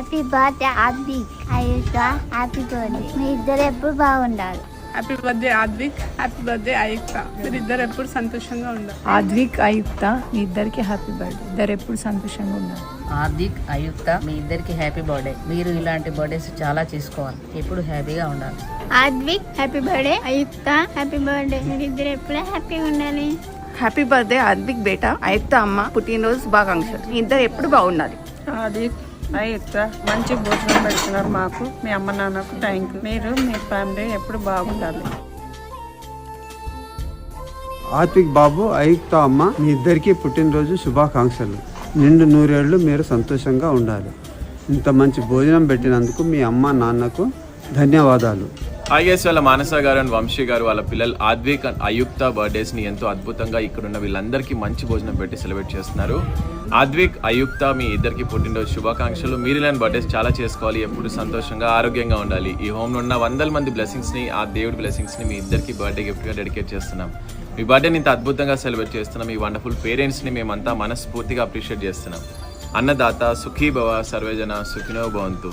Happy birthday Advik, Ayusha. Happy birthday. మీ ఇద్దరు ఎప్పుడు బాగుండాలి. Happy birthday Advik, happy birthday Ayukta. మీరు ఇద్దరు ఎప్పుడు సంతోషంగా ఉండాలి. ఆద్విక్, ఆయుక్త మీ ఇద్దరికి హ్యాపీ బర్త్డే. ఇద్దరు ఎప్పుడు సంతోషంగా ఉండాలి. ఆద్విక్, ఆయుక్త మీ ఇద్దరికి హ్యాపీ బర్త్డే. మీరు ఇలాంటి బర్త్డేస్ చాలా చేసుకోవాలి, ఎప్పుడు హ్యాపీగా ఉండాలి. Advik happy birthday, Ayukta happy birthday. మీరు ఇద్దరు ఎప్పుడు హ్యాపీగా ఉండాలి. హ్యాపీ బర్త్డే ఆద్విక్ బేటా, ఆయుక్త అమ్మ పుట్టినరోజు శుభాకాంక్షలు. మీ ఇద్దరు ఎప్పుడు బాగుండాలి. ఆద్విక్, ఆయుక్త మంచి భోజనం పెడుతున్నారు మాకు, మీ అమ్మ నాన్నకు థ్యాంక్ యూ. మీరు మీ ఫ్యామిలీ ఎప్పుడు బాగుండాలి. ఆత్విక్ బాబు, ఆయుక్త అమ్మ మీ ఇద్దరికి పుట్టినరోజు శుభాకాంక్షలు. నిండు నూరేళ్లు మీరు సంతోషంగా ఉండాలి. ఇంత మంచి భోజనం పెట్టినందుకు మీ అమ్మ నాన్నకు ధన్యవాదాలు. ఐఎస్ వాళ్ళ మానస గారు అండ్ వంశీ గారు వాళ్ళ పిల్లలు ఆద్విక్ అండ్ అయుక్త బర్త్డేస్ ని ఎంతో అద్భుతంగా ఇక్కడున్న వీళ్ళందరికీ మంచి భోజనం పెట్టి సెలబ్రేట్ చేస్తున్నారు. ఆద్విక్, అయుక్త మీ ఇద్దరికి పుట్టినరోజు శుభాకాంక్షలు. మీరు ఇలాంటి బర్త్డేస్ చాలా చేసుకోవాలి, ఎప్పుడు సంతోషంగా ఆరోగ్యంగా ఉండాలి. ఈ హోమ్లో ఉన్న 100 మంది బ్లెస్సింగ్స్ ని, ఆ దేవుడి బ్లెస్సింగ్స్ ని మీ ఇద్దరికి బర్త్డే గిఫ్ట్ గా డెడికేట్ చేస్తున్నాం. మీ బర్త్డేని ఇంత అద్భుతంగా సెలబ్రేట్ చేస్తున్నాం. ఈ వండర్ఫుల్ పేరెంట్స్ ని మేమంతా మనస్ఫూర్తిగా అప్రిషియేట్ చేస్తున్నాం. అన్నదాత సుఖీ భవ, సర్వేజన సుఖినో భవంతు.